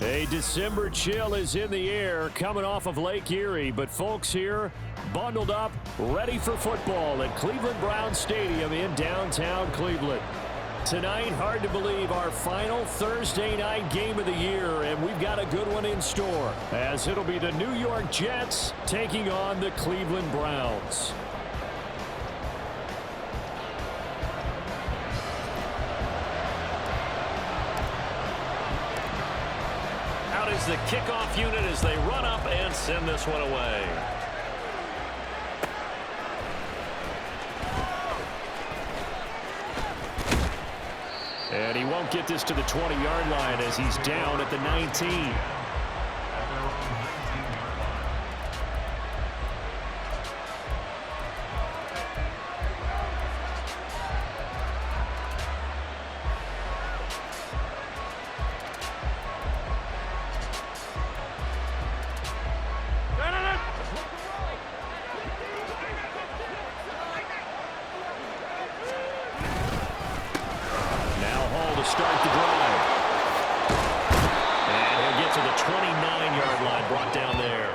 A December chill is in the air coming off of Lake Erie, but folks here bundled up, ready for football at Cleveland Browns Stadium in downtown Cleveland. Tonight, hard to believe, our final Thursday night game of the year, and we've got a good one in store, as it'll be the New York Jets taking on the Cleveland Browns. Out is the kickoff unit as they run up and send this one away. And he won't get this to the 20-yard line as he's down at the 19. Start the drive. And he'll get to the 29-yard line, brought down there.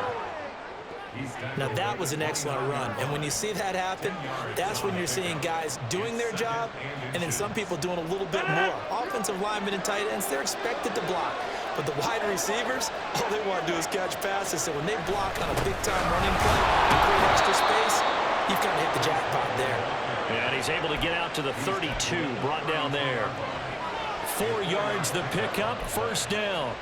Now that was an excellent run, and when you see that happen, that's when you're seeing guys doing their job and then some people doing a little bit more. Offensive linemen and tight ends, they're expected to block, but the wide receivers, all they want to do is catch passes. So when they block on a big-time running play and create extra space, you've got to hit the jackpot there. And he's able to get out to the 32, brought down there. 4 yards the pickup, first down.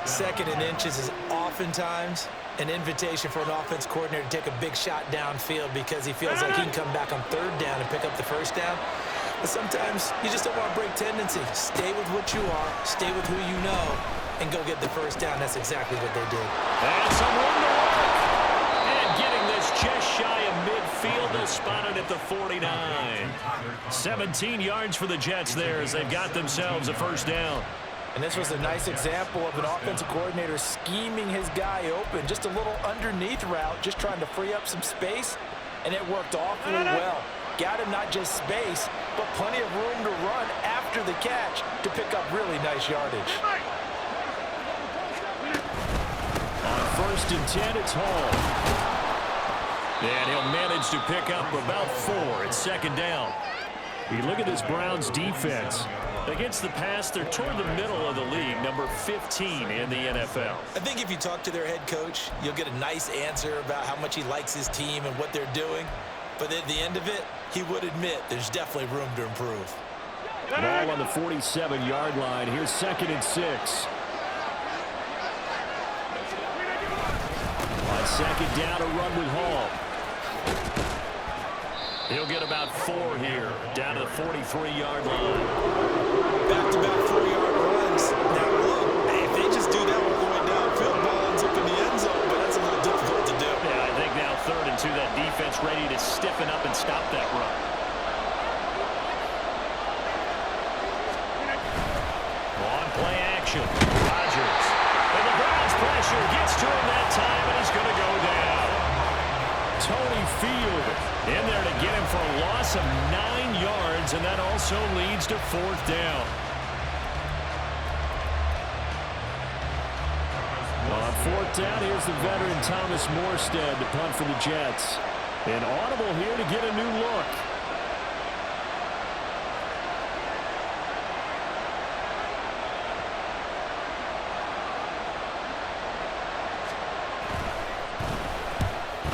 Second and inches is oftentimes an invitation for an offense coordinator to take a big shot downfield because he feels like he can come back on third down and pick up the first down. But sometimes you just don't want to break tendency. Stay with what you are, stay with who you know, and go get the first down. That's exactly what they did. And some room to work. And getting this just shy of midfield, they'll spot it at the 49. 17 yards for the Jets there as they've got themselves a first down. And this was a nice example of an offensive coordinator scheming his guy open. Just a little underneath route, just trying to free up some space, and it worked awfully well. Got him not just space, but plenty of room to run after the catch to pick up really nice yardage. On first and 10, it's Hall. And he'll manage to pick up about 4 at second down. You look at this Browns defense. Against the pass, they're toward the middle of the league, number 15 in the NFL. I think if you talk to their head coach, you'll get a nice answer about how much he likes his team and what they're doing. But at the end of it, he would admit there's definitely room to improve. Ball on the 47-yard line. Here's second and 6. On second down, a run with Hall. He'll get about 4 here, down to the 43-yard line. Back-to-back 4-yard runs. Now, look, if they just do that all the way downfield, ball ends up in the end zone, but that's a little difficult to do. Yeah, I think now 3rd and 2, that defense ready to stiffen up and stop that run. On play action, Rodgers. And the Browns pressure gets to him that time, and he's going to go down. Tony Field in there to get him for a loss of 9 yards, and that also leads to 4th down. On 4th down, here's the veteran Thomas Morstead to punt for the Jets. An audible here to get a new look.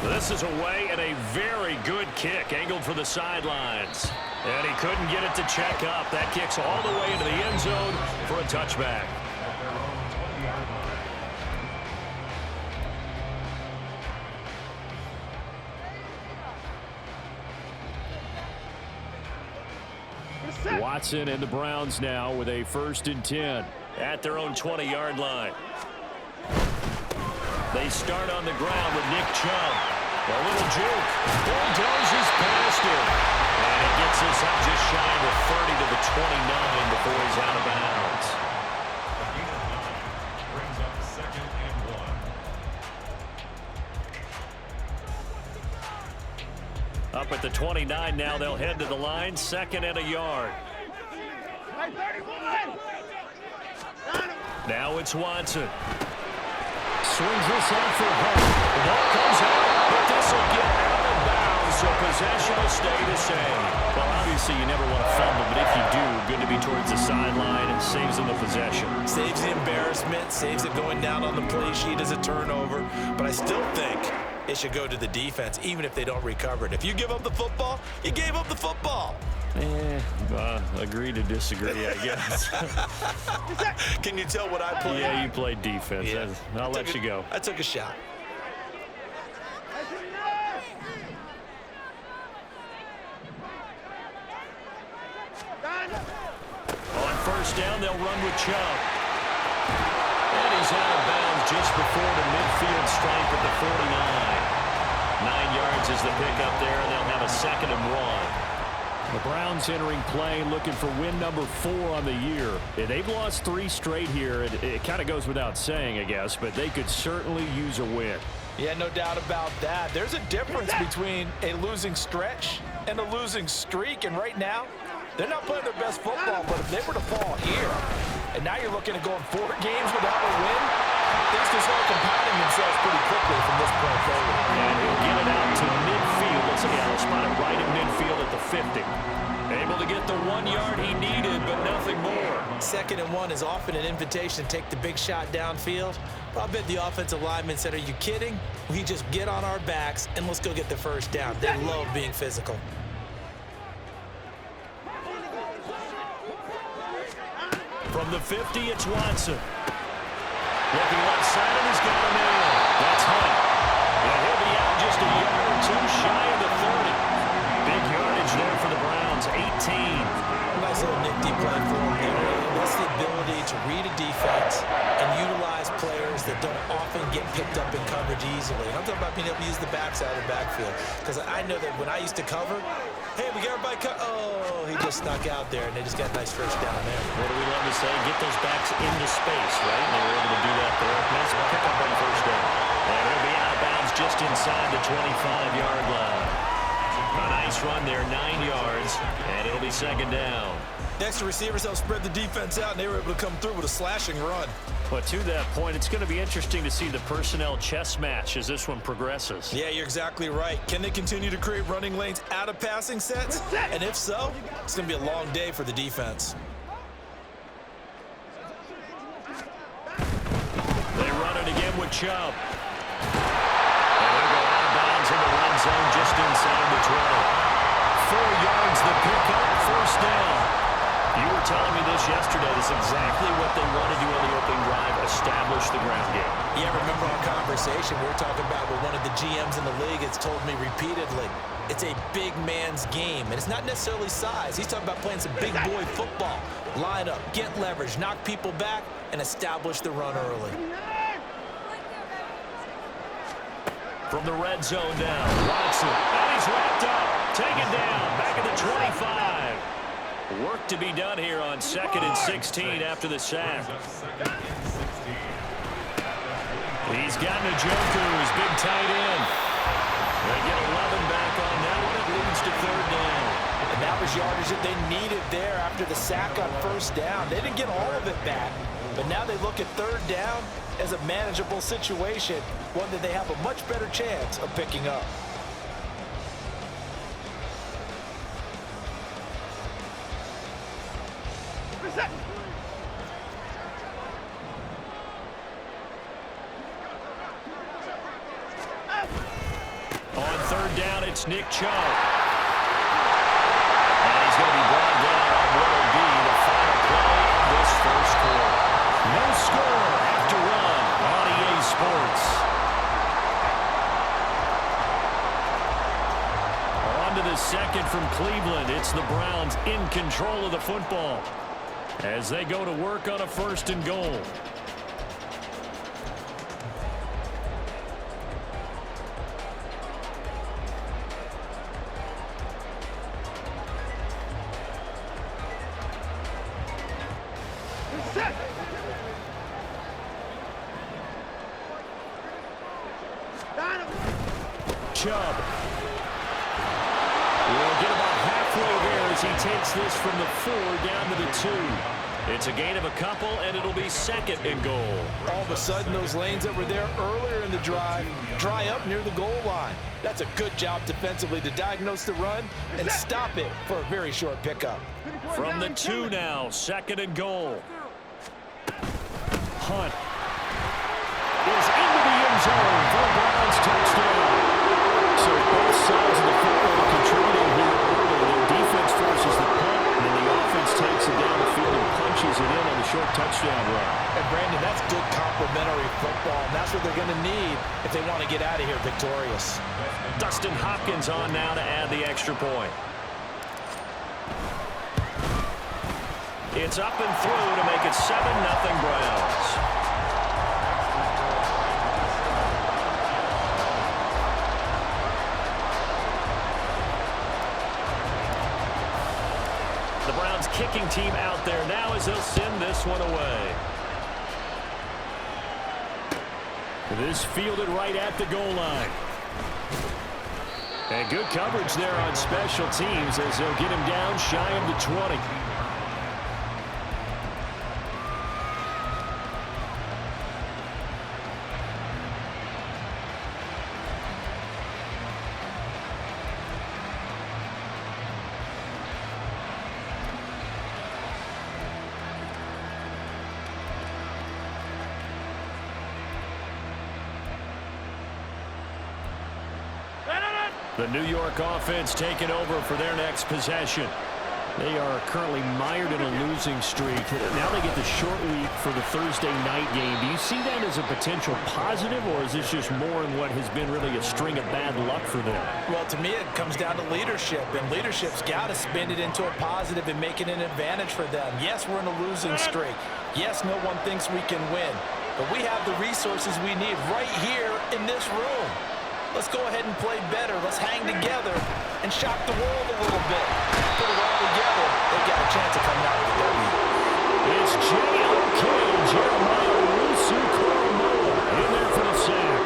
This is away and a very good kick, angled for the sidelines. And he couldn't get it to check up. That kicks all the way into the end zone for a touchback. Watson and the Browns now with a 1st and 10 at their own 20-yard line. They start on the ground with Nick Chubb. A little juke. Bulldozes past him. And he gets us up just shy of the 30 to the 29 before he's out of bounds. Brings up 2nd and 1. Up at the 29 now, they'll head to the line. 2nd and a yard. Now it's Watson. Swings this out for Hunt. The ball comes out, but this will get out of bounds, so possession will stay the same. Well, obviously you never want to fumble, but if you do, good to be towards the sideline. It saves them the possession. Saves the embarrassment, saves it going down on the play sheet as a turnover. But I still think it should go to the defense, even if they don't recover it. If you give up the football, you gave up the football. Agree to disagree, I guess. Can you tell what I played? Yeah, you played defense. Yeah. I'll let you go. I took a shot. On first down, they'll run with Chubb. And he's out of bounds just before the midfield stripe at the 49. 9 yards is the pickup there, and they'll have a 2nd and 1. The Browns entering play looking for win number 4 on the year. They've lost 3 straight here. It kind of goes without saying, I guess, but they could certainly use a win. Yeah, no doubt about that. There's a difference between a losing stretch and a losing streak, and right now, they're not playing their best football, but if they were to fall here, and now you're looking at going 4 games without a win, things can start compounding themselves pretty quickly from this point forward. And he'll get it out to midfield. Let's see, I'll spot it right at midfield at the 50. Able to get the 1 yard he needed, but nothing more. 2nd and 1 is often an invitation to take the big shot downfield. But I bet the offensive lineman said, are you kidding? We just get on our backs and let's go get the first down. They love being physical. From the 50, it's Watson. Looking left side, and he's got a man. That's Hunt. And he'll be out just a yard or 2 shy of the 30. Big yardage there for the Browns, 18. Nice little nifty play for him there. That's the ability to read a defense and utilize players that don't often get picked up in coverage easily. And I'm talking about being able to use the backside of the backfield. Because I know that when I used to cover, hey, we got everybody cut. Oh, he just snuck out there, and they just got a nice first down there. What do we love to say? Get those backs into space, right? And they were able to do that there. Nice pickup on first down. And it'll be out of bounds just inside the 25-yard line. A nice run there, 9 yards, and it'll be 2nd down. Next, the receivers helped spread the defense out, and they were able to come through with a slashing run. But to that point, it's going to be interesting to see the personnel chess match as this one progresses. Yeah, you're exactly right. Can they continue to create running lanes out of passing sets? And if so, it's going to be a long day for the defense. They run it again with Chubb. And they'll go out of bounds in the red zone just inside the 20. 4 yards the pickup, first down. You were telling me this yesterday. This is exactly what they want to do on the opening drive, establish the ground game. Yeah, remember our conversation we were talking about with one of the GMs in the league has told me repeatedly, it's a big man's game, and it's not necessarily size. He's talking about playing some big boy football. Line up, get leverage, knock people back, and establish the run early. From the red zone down, Watson, and he's wrapped up, taken down, back at the 25. Work to be done here on 2nd and 16 after the sack. He's got Njoku, his big tight end. They get 11 back on that one. It leads to 3rd down. And that was yardage that they needed there after the sack on first down. They didn't get all of it back, but now they look at 3rd down as a manageable situation, one that they have a much better chance of picking up. On 3rd down, it's Nick Chubb. And he's going to be brought down on what will be the final play of this first quarter. No score after run on EA Sports. On to the 2nd from Cleveland. It's the Browns in control of the football as they go to work on a 1st and goal. Chubb will get about halfway there as he takes this from the 4 down to the 2. It's a gain of a couple, and it'll be 2nd and goal. All of a sudden, those lanes that were there earlier in the drive dry up near the goal line. That's a good job defensively to diagnose the run and stop it for a very short pickup. From the 2 now, 2nd and goal. Hunt is into the end zone for a Browns touchdown. So both sides of the football contributing here early. Their defense forces the punt, and then the offense takes it down the field and punches it in on the short touchdown run. And Brandon, that's good complementary football, and that's what they're going to need if they want to get out of here victorious. Dustin Hopkins on now to add the extra point. It's up and through to make it 7-0 Browns. The Browns kicking team out there now as they'll send this one away. This fielded right at the goal line. And good coverage there on special teams as they'll get him down shy of the 20. The New York offense taking over for their next possession. They are currently mired in a losing streak. Now they get the short week for the Thursday night game. Do you see that as a potential positive, or is this just more in what has been really a string of bad luck for them? Well, to me, it comes down to leadership, and leadership's got to spin it into a positive and make it an advantage for them. Yes, we're in a losing streak. Yes, no one thinks we can win, but we have the resources we need right here in this room. Let's go ahead and play better. Let's hang together and shock the world a little bit. Put it all together. They've got a chance of coming out with a W. It's J.O.K. Jeremiah Owusu-Koramoah in there for the sack.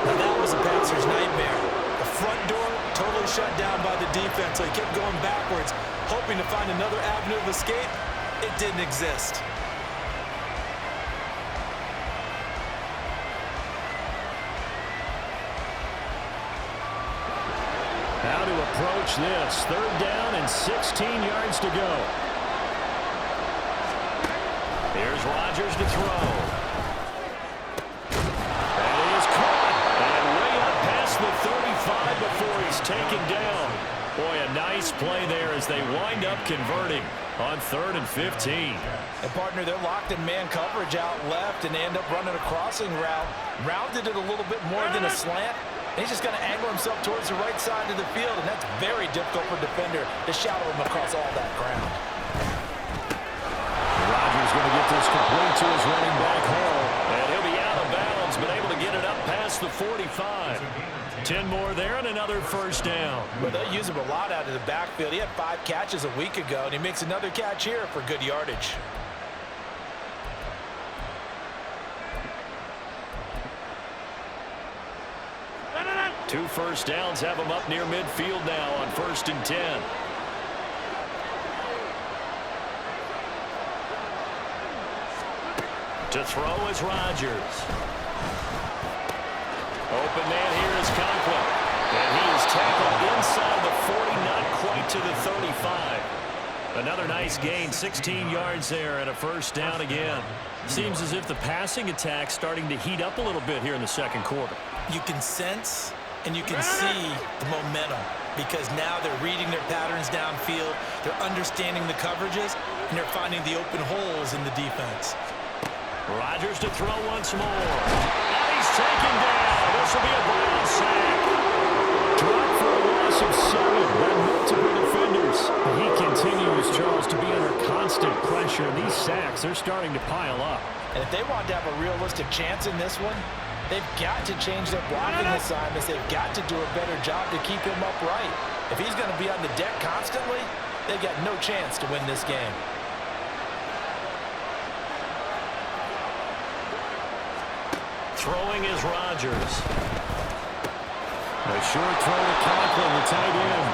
Now that was a bouncer's nightmare. The front door totally shut down by the defense, so he kept going backwards, hoping to find another avenue of escape. It didn't exist. How to approach this. 3rd down and 16 yards to go. Here's Rodgers to throw. That is caught. And way up past the 35 before he's taken down. Boy, a nice play there as they wind up converting on 3rd and 15. And, partner, they're locked in man coverage out left, and they end up running a crossing route. Rounded it a little bit more than a slant. He's just going to angle himself towards the right side of the field, and that's very difficult for a defender to shadow him across all that ground. Rodgers going to get this complete to his running back Hall. And he'll be out of bounds, but able to get it up past the 45. 10 more there and another 1st down. Well, they'll use him a lot out of the backfield. He had 5 catches a week ago, and he makes another catch here for good yardage. Two 1st downs have him up near midfield now on 1st and 10. To throw is Rodgers. Open man here is Conklin. And he is tackled inside the 40, not quite to the 35. Another nice gain, 16 yards there and a 1st down again. Seems as if the passing attack's starting to heat up a little bit here in the 2nd quarter. You can sense and you can see the momentum because now they're reading their patterns downfield, they're understanding the coverages, and they're finding the open holes in the defense. Rodgers to throw once more. And he's taken down. This will be a Brown sack. Dropped for a loss of 7 by multiple defenders. He continues, Charles, to be under constant pressure. These sacks, they're starting to pile up. And if they want to have a realistic chance in this one, they've got to change their blocking assignments. They've got to do a better job to keep him upright. If he's going to be on the deck constantly, they've got no chance to win this game. Throwing is Rodgers. A short throw to Conklin, the tight end.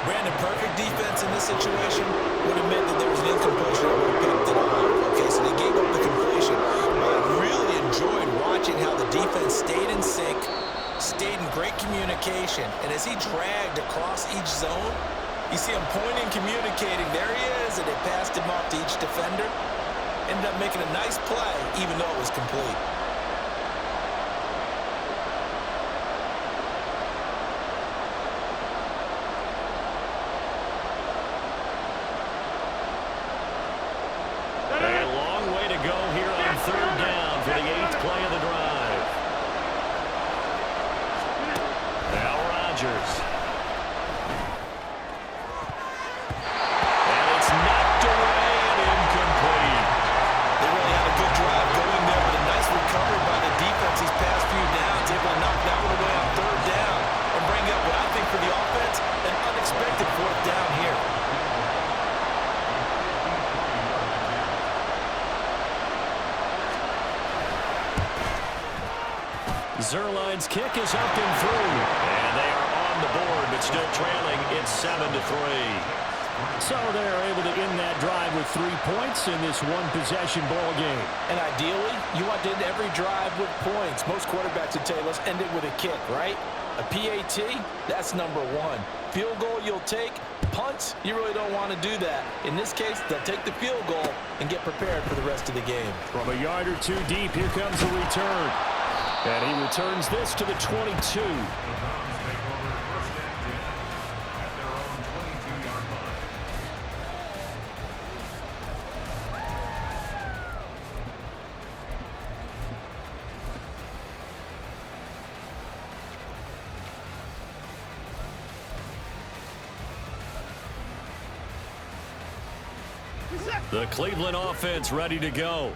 Brandon, perfect defense in this situation would have meant that there was an incomplete that would have picked it They gave up the completion. But I really enjoyed watching how the defense stayed in sync, stayed in great communication. And as he dragged across each zone, you see him pointing, communicating. There he is, and they passed him off to each defender. Ended up making a nice play, even though it was complete. A long way to go here on third down for the 8th play of the drive. Now Rodgers. And it's knocked away and incomplete. They really had a good drive going there, but a nice recovery by the defense these past few downs, able to knock that one away on third down and bring up what I think for the offense, an unexpected 4th down here. Zerline's kick is up and through. And they are on the board, but still trailing. It's 7-3. So they're able to end that drive with 3 points in this one-possession ball game. And ideally, you want to end every drive with points. Most quarterbacks would tell you, let's end it with a kick, right? A PAT, that's number 1. Field goal you'll take. Punts, you really don't want to do that. In this case, they'll take the field goal and get prepared for the rest of the game. From a yard or two deep, here comes a return. And he returns this to the 22. The Cleveland offense ready to go.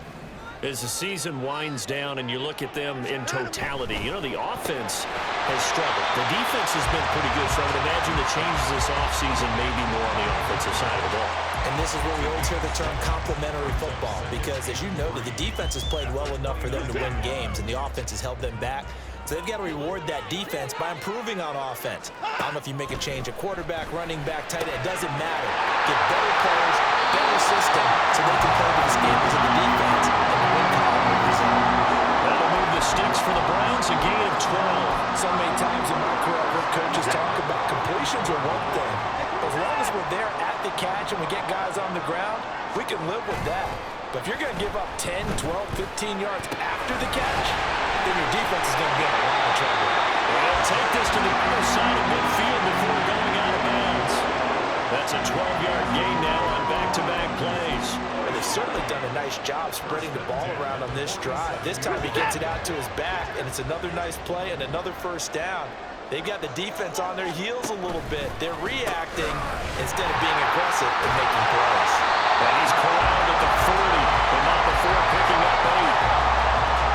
As the season winds down and you look at them in totality, you know, the offense has struggled. The defense has been pretty good, so I would imagine the changes this offseason may be more on the offensive side of the ball. And this is where we always hear the term complementary football, because as you noted, the defense has played well enough for them to win games, and the offense has held them back. So they've got to reward that defense by improving on offense. I don't know if you make a change at quarterback, running back, tight end, it doesn't matter. Get better players, better system, so they can play to the standards of the defense and the win column will result. That'll move the sticks for the Browns, a gain of 12. So many times in my career, I've heard coaches talk about completions are one thing. As long as we're there at the catch and we get guys on the ground, we can live with that. But if you're going to give up 10, 12, 15 yards after the catch, then your defense is going to be in a lot of trouble. They'll take this to the other side of midfield before going out of bounds. That's a 12-yard gain now on back-to-back plays. And they've certainly done a nice job spreading the ball around on this drive. This time he gets it out to his back, and it's another nice play and another first down. They've got the defense on their heels a little bit. They're reacting instead of being aggressive and making plays. And he's corralled at the 40, but not before picking up 8.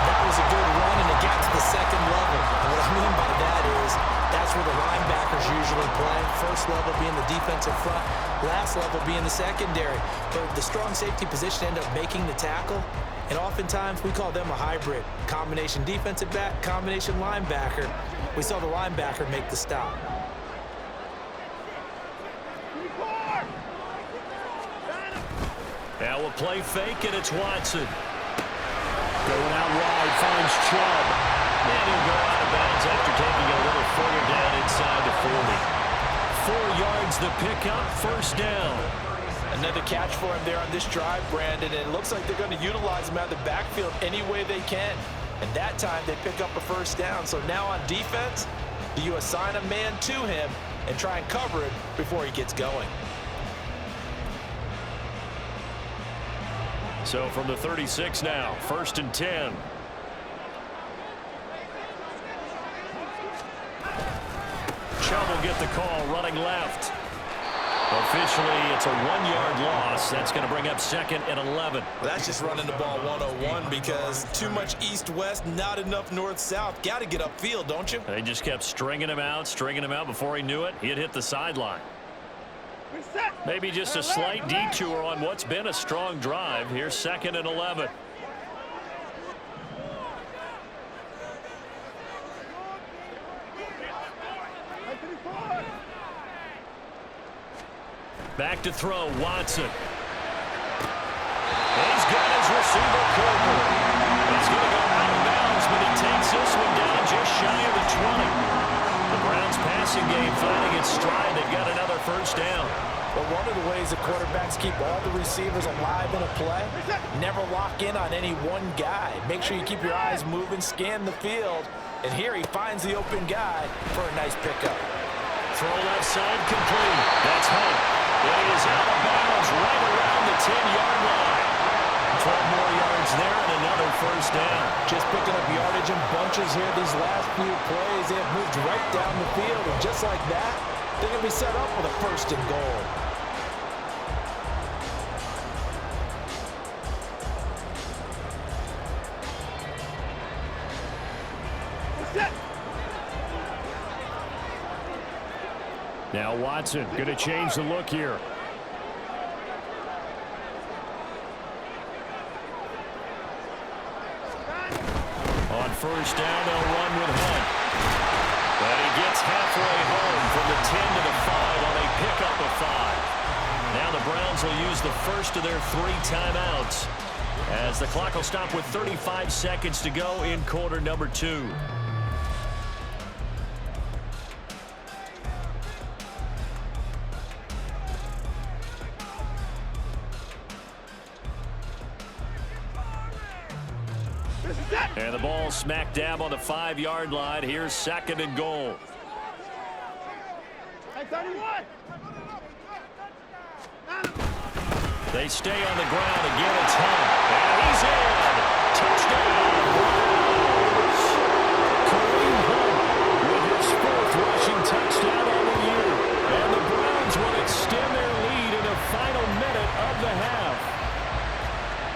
That was a good run, and it got to the second level. And what I mean by that is that's where the linebackers usually play. First level being the defensive front, last level being the secondary. But the strong safety position ended up making the tackle, and oftentimes we call them a hybrid. Combination defensive back, combination linebacker. We saw the linebacker make the stop. Now a play fake, and it's Watson. Going out wide, finds Chubb. And he'll go out of bounds after taking a little further down inside the 40. 4 yards the pickup, first down. Another catch for him there on this drive, Brandon, and it looks like they're going to utilize him out of the backfield any way they can. And that time they pick up a first down. So now on defense, do you assign a man to him and try and cover it before he gets going? So from the 36 now, 1st and 10. Chubb will get the call, running left. Officially, it's a 1-yard loss. That's going to bring up 2nd and 11. Well, that's just running the ball 101 because too much east-west, not enough north-south. Got to get upfield, don't you? They just kept stringing him out. Before he knew it, he had hit the sideline. Maybe just a slight detour on what's been a strong drive. Here's 2nd and 11. Back to throw, Watson. He's got his receiver Cooper. It's going to go out of bounds, but he takes this one down just shy of the 20. The Browns passing game finding its stride. They've got another first down. Well, one of the ways the quarterbacks keep all the receivers alive in a play, never lock in on any one guy. Make sure you keep your eyes moving, scan the field, and here he finds the open guy for a nice pickup. Throw left side complete. That's Hunt. It is out of bounds right around the 10-yard line. 12 more yards there and another first down. Just picking up yardage in bunches here these last few plays. They have moved right down the field, and just like that, they're going to be set up with a first and goal. Now Watson going to change the look here. On first down, they'll run with Hunt. But he gets halfway home from the 10 to the 5 on a pickup of 5. Now the Browns will use the first of their 3 timeouts as the clock will stop with 35 seconds to go in quarter number 2. And the ball smack dab on the 5-yard line. Here's second and goal. They stay on the ground. Again, it's Hunt. And he's in. Touchdown. Kareem Hunt with his 4th rushing touchdown on the year. And the Browns will extend their lead in the final minute of the half.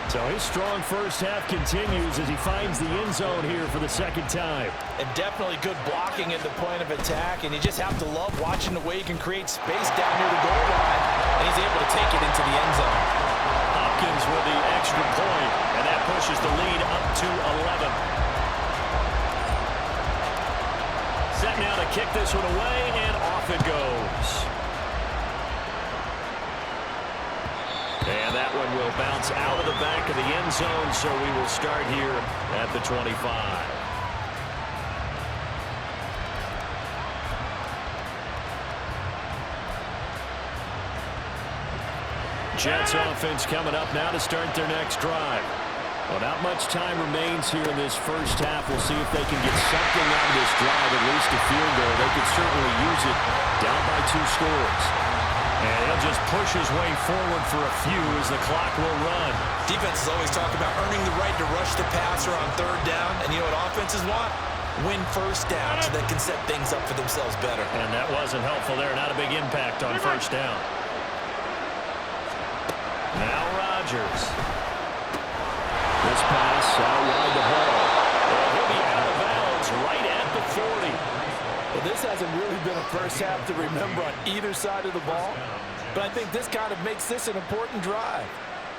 So his strong first half continues as he finds the end zone here for the second time. And definitely good blocking at the point of attack, and you just have to love watching the way he can create space down near the goal line, and he's able to take it into the end zone. Hopkins with the extra point, and that pushes the lead up to 11. Set now to kick this one away, and off it goes. And that one will bounce out of the back of the end zone, so we will start here at the 25. Jets offense coming up now to start their next drive. Well, not much time remains here in this first half. We'll see if they can get something out of this drive, at least a field goal. They could certainly use it down by 2 scores. And he'll just push his way forward for a few as the clock will run. Defenses always talk about earning the right to rush the passer on 3rd down. And you know what offenses want? Win first down so they can set things up for themselves better. And that wasn't helpful there. Not a big impact on first down. Now Rodgers. This pass out wide to Hall. He'll be out of bounds right at the 40. Well, this hasn't really been a first half to remember on either side of the ball, but I think this kind of makes this an important drive.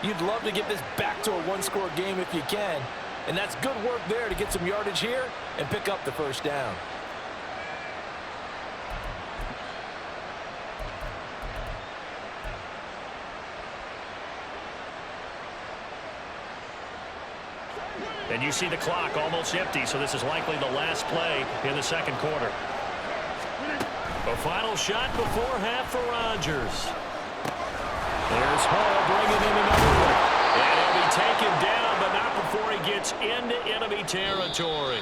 You'd love to get this back to a 1-score game if you can, and that's good work there to get some yardage here and pick up the first down. And you see the clock almost empty, so this is likely the last play in the second quarter. A final shot before half for Rodgers. There's Hall bringing in another one. And he'll be taken down, but not before he gets into enemy territory.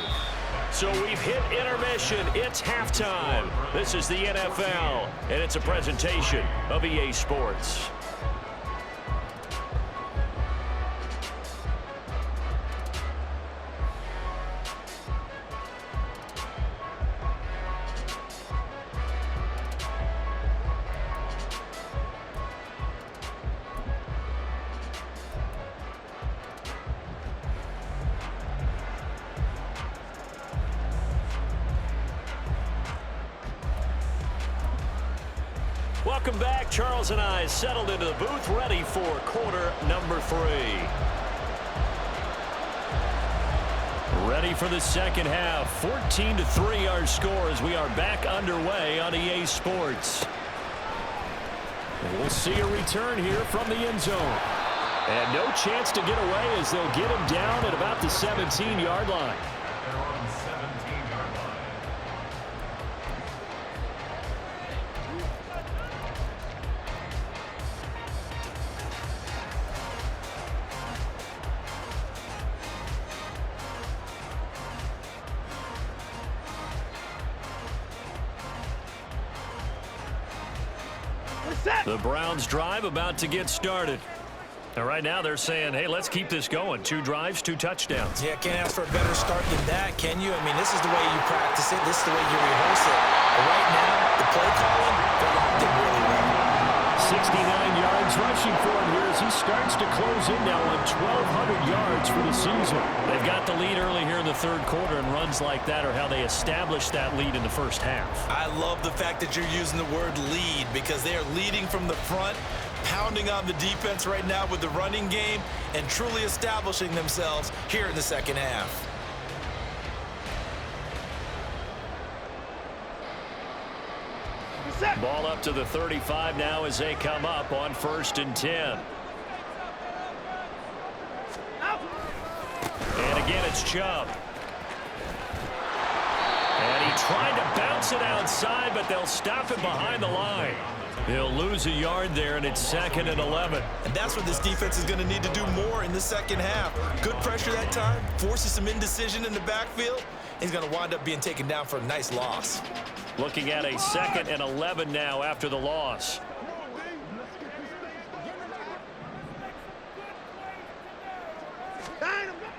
So we've hit intermission. It's halftime. This is the NFL, and it's a presentation of EA Sports. Welcome back. Charles and I settled into the booth, ready for quarter number 3. Ready for the second half. 14-3 our score as we are back underway on EA Sports. And we'll see a return here from the end zone. And no chance to get away as they'll get him down at about the 17-yard line. They're on the 17-yard line. The Browns drive about to get started. And right now they're saying, hey, let's keep this going. 2 drives, 2 touchdowns. Yeah, can't ask for a better start than that, can you? I mean, this is the way you practice it. This is the way you rehearse it. But right now, the play calling, they're locked in really well. 69 yards rushing for him here as he starts to close in now on 1,200 yards for the season. They've got the lead early here in the third quarter, and runs like that are how they establish that lead in the first half. I love the fact that you're using the word lead because they are leading from the front, pounding on the defense right now with the running game, and truly establishing themselves here in the second half. Ball up to the 35 now as they come up on 1st and 10. And again, it's Chubb. And he tried to bounce it outside, but they'll stop him behind the line. He'll lose a yard there, and it's 2nd and 11. And that's what this defense is going to need to do more in the second half. Good pressure that time, forces some indecision in the backfield. He's going to wind up being taken down for a nice loss. Looking at a 2nd and 11 now after the loss.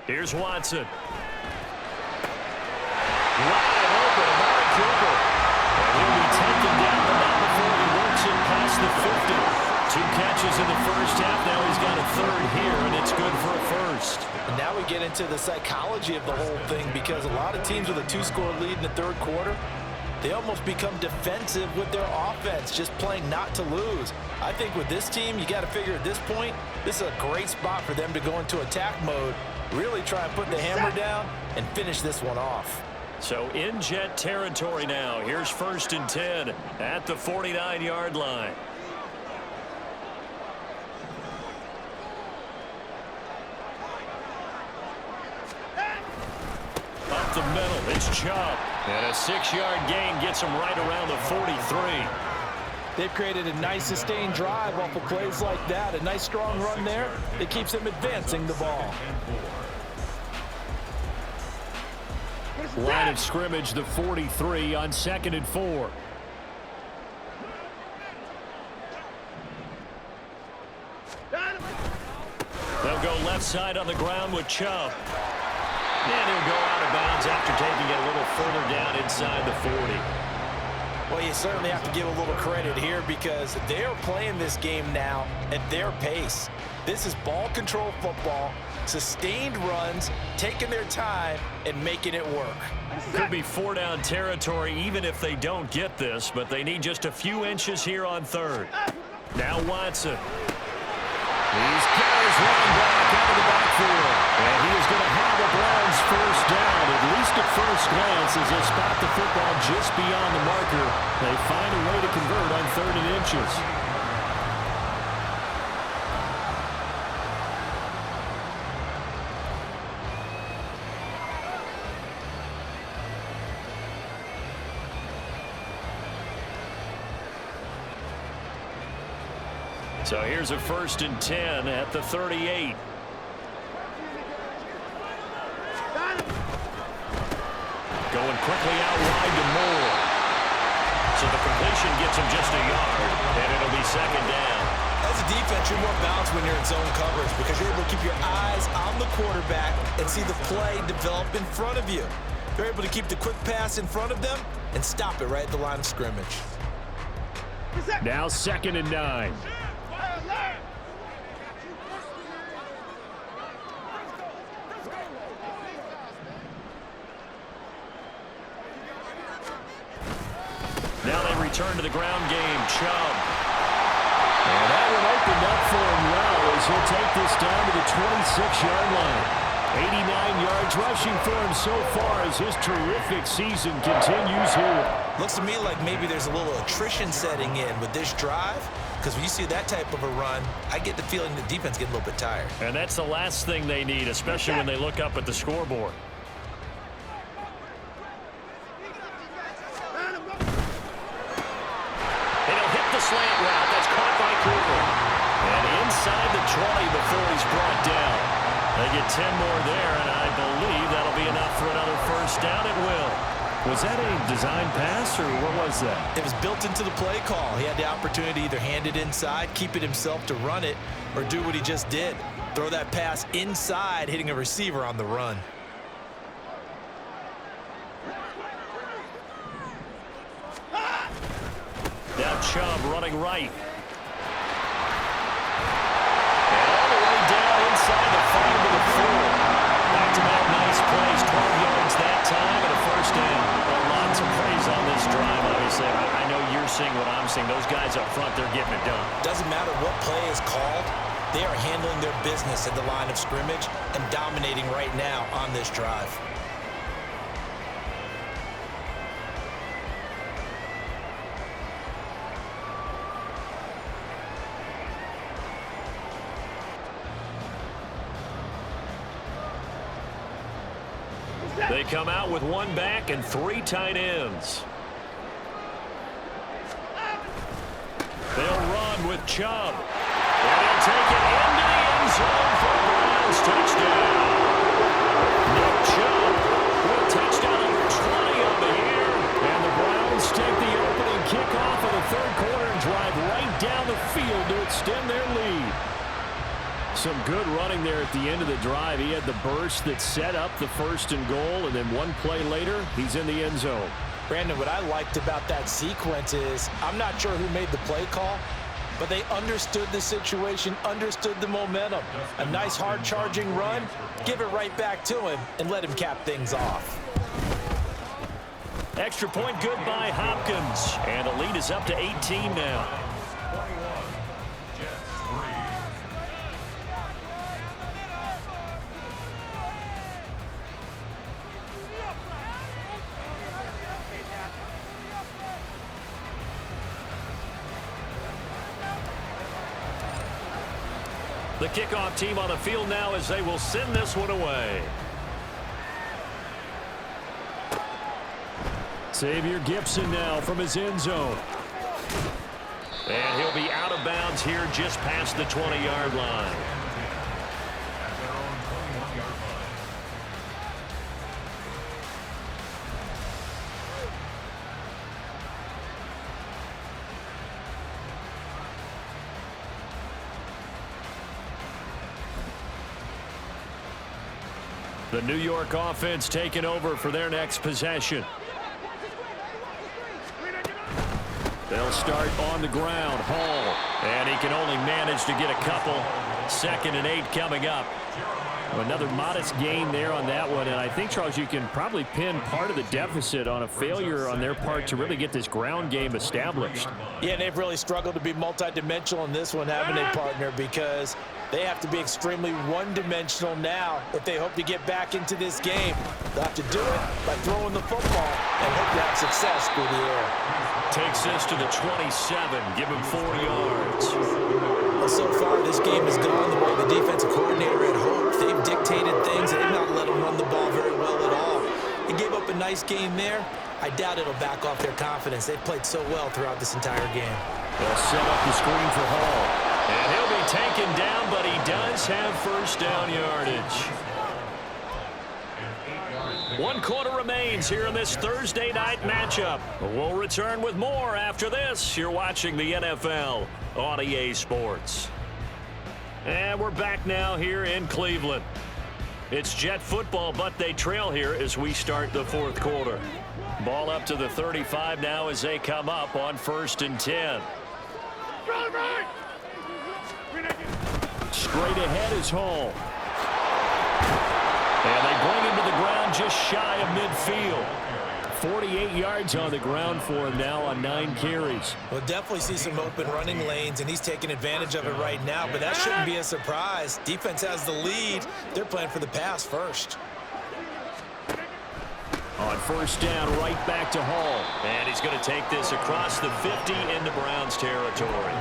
Here's Watson. Wide open, Amari Cooper. And he'll be taken down, but not before he works it past the 50. 2 catches in the first half. Now he's got a 3rd here, and it's good for a 1st. And now we get into the psychology of the whole thing because a lot of teams with a 2-score lead in the third quarter, they almost become defensive with their offense, just playing not to lose. I think with this team, you got to figure at this point, this is a great spot for them to go into attack mode, really try and put the hammer down and finish this one off. So in jet territory now. Here's 1st and 10 at the 49-yard line. Up the middle, it's Chubb. And a 6-yard gain gets him right around the 43. They've created a nice sustained drive off of plays like that. A nice strong run there that keeps them advancing the ball. Line of scrimmage, the 43 on 2nd and 4. They'll go left side on the ground with Chubb. And he'll go out of bounds after taking it a little further down inside the 40. Well, you certainly have to give a little credit here because they're playing this game now at their pace. This is ball control football, sustained runs, taking their time, and making it work. Could be 4-down territory even if they don't get this, but they need just a few inches here on 3rd. Now Watson. He's got his running back out of the backfield. And he is going to have the Browns 1st down, at least at first glance, as they spot the football just beyond the marker. They find a way to convert on 3rd and inches. So here's a 1st and 10 at the 38. Going quickly out wide to Moore. So the completion gets him just a yard, and it'll be 2nd down. As a defense, you're more balanced when you're in zone coverage because you're able to keep your eyes on the quarterback and see the play develop in front of you. You're able to keep the quick pass in front of them and stop it right at the line of scrimmage. Now 2nd and 9. Now they return to the ground game. Chubb. And that one opened up for him well as he'll take this down to the 26-yard line. 89 yards rushing for him so far as his terrific season continues here. Looks to me like maybe there's a little attrition setting in with this drive. because when you see that type of a run, I get the feeling the defense get a little bit tired. And that's the last thing they need, especially when they look up at the scoreboard. And he'll hit the slant route. That's caught by Cooper. And inside the 20 before he's brought down. They get 10 more there, and I believe that'll be enough for another first down. It will. Was that a design pass, or what was that? It was built into the play call. He had the opportunity to either hand it inside, keep it himself to run it, or do what he just did. Throw that pass inside, hitting a receiver on the run. Now Chubb running right. And all the way down inside the 5 to the 4. Back-to-back nice plays, 12 yards that time, and a first down. Well, lots of praise on this drive, obviously. I know you're seeing what I'm seeing. Those guys up front, they're getting it done. Doesn't matter what play is called. They are handling their business at the line of scrimmage and dominating right now on this drive. They come out with one back and 3 tight ends. They'll run with Chubb. And he'll take it into the end zone for a Browns touchdown. Nick Chubb with a touchdown number 20 on the year. And the Browns take the opening kickoff of the third quarter and drive right down the field to extend their lead. Some good running there at the end of the drive. He had the burst that set up the 1st and goal, and then one play later, he's in the end zone. Brandon, what I liked about that sequence is I'm not sure who made the play call, but they understood the situation, understood the momentum. A nice hard charging run, give it right back to him, and let him cap things off. Extra point good by Hopkins, and the lead is up to 18 now. The kickoff team on the field now as they will send this one away. Xavier Gibson now from his end zone. And he'll be out of bounds here just past the 20-yard line. The New York offense taking over for their next possession. They'll start on the ground. Hall. And he can only manage to get a couple. 2nd and 8 coming up. Another modest gain there on that one. And I think, Charles, you can probably pin part of the deficit on a failure on their part to really get this ground game established. Yeah, and they've really struggled to be multidimensional in this one, haven't they, partner? Because they have to be extremely one-dimensional now if they hope to get back into this game. They'll have to do it by throwing the football and hope to have success through the air. Takes this to the 27. Give him 4 yards. Well, so far, this game has gone the way the defensive coordinator had hoped. They've dictated things. They've not let them run the ball very well at all. They gave up a nice game there. I doubt it'll back off their confidence. They've played so well throughout this entire game. They'll set up the screen for Hall. And he'll be taken down, but he does have first down yardage. 1 quarter remains here in this Thursday night matchup. We'll return with more after this. You're watching the NFL on EA Sports. And we're back now here in Cleveland. It's Jet football, but they trail here as we start the 4th quarter. Ball up to the 35 now as they come up on 1st and 10. Straight ahead is Hall. And they bring him to the ground just shy of midfield. 48 yards on the ground for him now on 9 carries. We'll definitely see some open running lanes, and he's taking advantage of it right now, but that shouldn't be a surprise. Defense has the lead. They're playing for the pass first. On 1st down, right back to Hall. And he's going to take this across the 50 into Browns territory.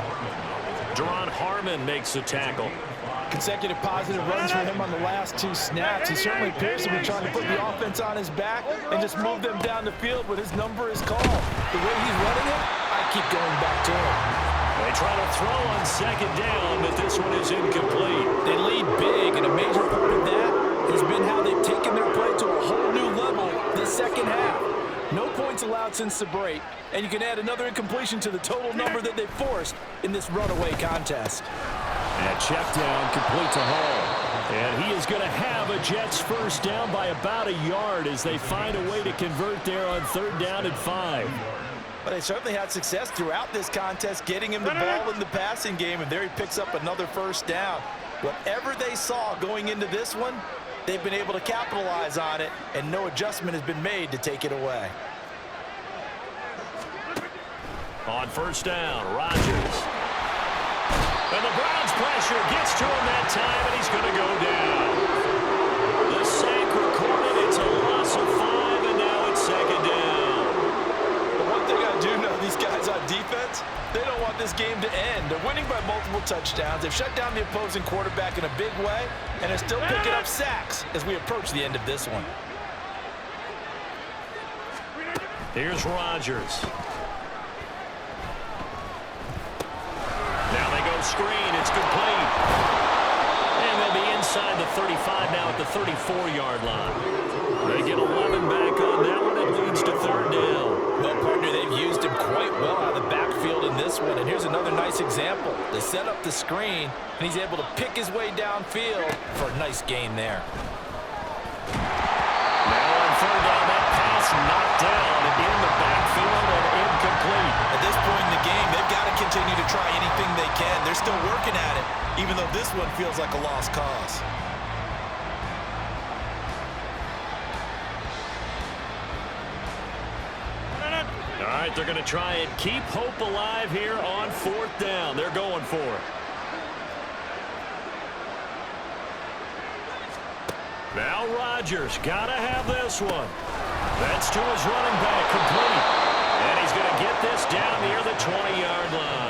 Duron Harmon makes the tackle. Consecutive positive runs for him on the last 2 snaps. He certainly appears to be trying to put the offense on his back and just move them down the field when his number is called. The way he's running it, I keep going back to him. They try to throw on 2nd down, but this one is incomplete. They lead big, and a major part of that has been how they've taken their play to a whole new level this second half. No points allowed since the break, and you can add another incompletion to the total number that they forced in this runaway contest. And check down, complete to Hall. And he is going to have a Jets first down by about a yard as they find a way to convert there on 3rd down and 5. But they certainly had success throughout this contest, getting him the ball in the passing game, and there he picks up another first down. Whatever they saw going into this one, they've been able to capitalize on it, and no adjustment has been made to take it away. On 1st down, Rodgers. And the Browns pressure gets to him that time, and he's going to go down. The sack recorded. It's a loss of 5, and now it's 2nd down. But one thing I do know, these guys on defense, they don't want this game to end. They're winning by multiple touchdowns. They've shut down the opposing quarterback in a big way, and they're still picking up sacks as we approach the end of this one. Here's Rodgers. Now they go screen. It's complete. And they'll be inside the 35 now at the 34-yard line. They get 11 back on that one. It leads to 3rd down. Well, partner, they've used him quite well out of the backfield in this one. And here's another nice example. They set up the screen, and he's able to pick his way downfield for a nice gain there. Now on 3rd down, that pass knocked down in the backfield and incomplete. At this point in the game, they've got to continue to try anything they can. They're still working at it, even though this one feels like a lost cause. All right, they're going to try and keep hope alive here on 4th down. They're going for it. Now Rodgers got to have this one. That's to his running back, complete. And he's going to get this down near the 20-yard line.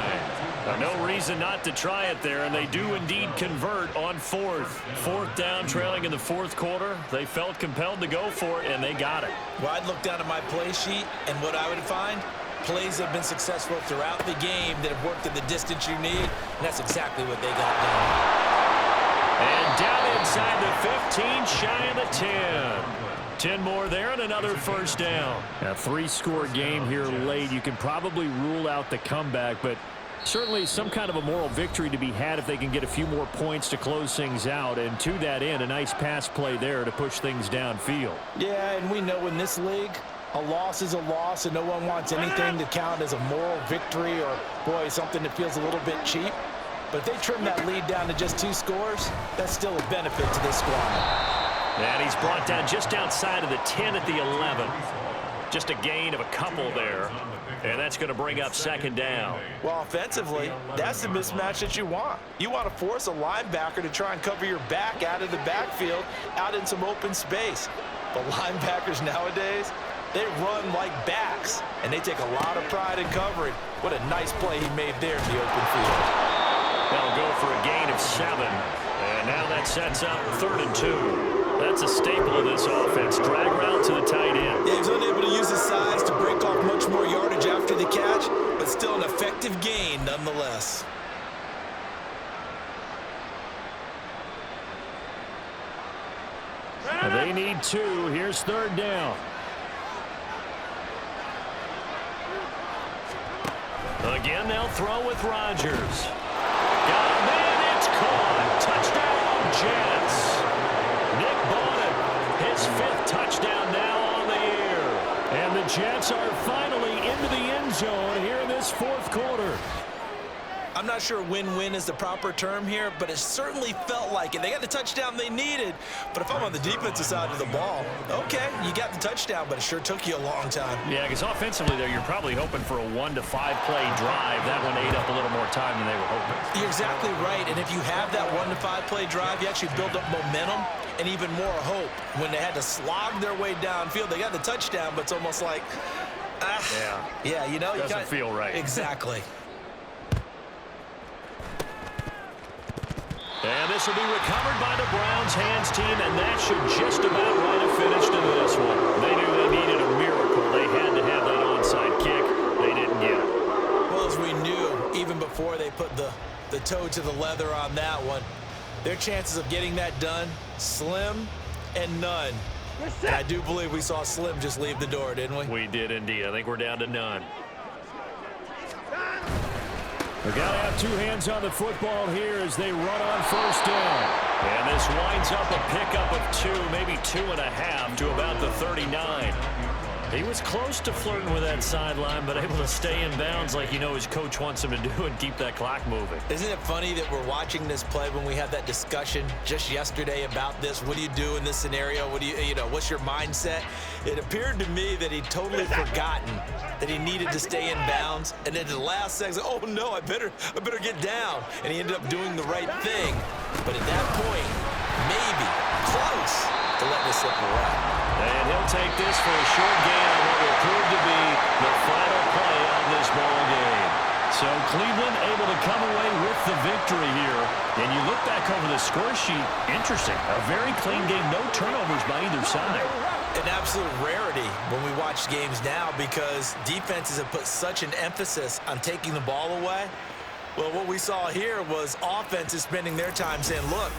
No reason not to try it there, and they do indeed convert on 4th down, trailing in the 4th quarter. They felt compelled to go for it, and they got it. Well, I'd look down at my play sheet, and what I would find, plays have been successful throughout the game that have worked at the distance you need, and that's exactly what they got done. And down inside the 15, shy of the 10. 10 more there and another first down. A 3-score game here late. You can probably rule out the comeback, but certainly some kind of a moral victory to be had if they can get a few more points to close things out. And to that end, a nice pass play there to push things downfield. Yeah, and we know in this league, a loss is a loss, and no one wants anything to count as a moral victory or, boy, something that feels a little bit cheap. But if they trim that lead down to just 2 scores, that's still a benefit to this squad. And he's brought down just outside of the 10 at the 11. Just a gain of a couple there. And that's going to bring up 2nd down. Well, offensively, that's the mismatch that you want. You want to force a linebacker to try and cover your back out of the backfield, out in some open space. But linebackers nowadays, they run like backs, and they take a lot of pride in covering. What a nice play he made there in the open field. They'll go for a gain of 7. And now that sets up 3rd and 2. That's a staple of this offense. Drag route to the tight end. Yeah, he's unable to use his size to break off much more yardage after the catch, but still an effective gain nonetheless. They need 2. Here's 3rd down. Again, they'll throw with Rodgers. Got a man, it's caught. Touchdown, Jets. Nick Bonnet, his 5th touchdown now on the year. And the Jets are finally into the end zone here in this 4th quarter. I'm not sure win-win is the proper term here, but it certainly felt like it. They got the touchdown they needed, but if I'm on the defensive side of the ball, okay, you got the touchdown, but it sure took you a long time. Yeah, because offensively there, you're probably hoping for a 1 to 5 play drive. That one ate up a little more time than they were hoping. You're exactly right, and if you have that 1 to 5 play drive, you actually build up momentum and even more hope. When they had to slog their way downfield, they got the touchdown, but it's almost like, Yeah, you know, doesn't feel right. Exactly. And this will be recovered by the Browns hands team, and that should just about write a finish to this one. They knew they needed a miracle. They had to have that onside kick. They didn't get it. Well, as we knew, even before they put the toe to the leather on that one, their chances of getting that done, slim and none. And I do believe we saw Slim just leave the door, didn't we? We did indeed. I think we're down to none. We've got to have two hands on the football here as they run on first down. And this winds up a pickup of 2, maybe 2.5 to about the 39. He was close to flirting with that sideline, but able to stay in bounds like you know his coach wants him to do and keep that clock moving. Isn't it funny that we're watching this play when we had that discussion just yesterday about this? What do you do in this scenario? What do you know, what's your mindset? It appeared to me that he'd totally forgotten that he needed to stay in bounds. And then the last second, oh no, I better get down. And he ended up doing the right thing. But at that point, maybe close to letting it slip away. And he'll take this for a short gain on what will prove to be the final play of this ball game. So Cleveland able to come away with the victory here. And you look back over the score sheet, interesting. A very clean game, no turnovers by either side. An absolute rarity when we watch games now because defenses have put such an emphasis on taking the ball away. Well, what we saw here was offenses spending their time saying, look,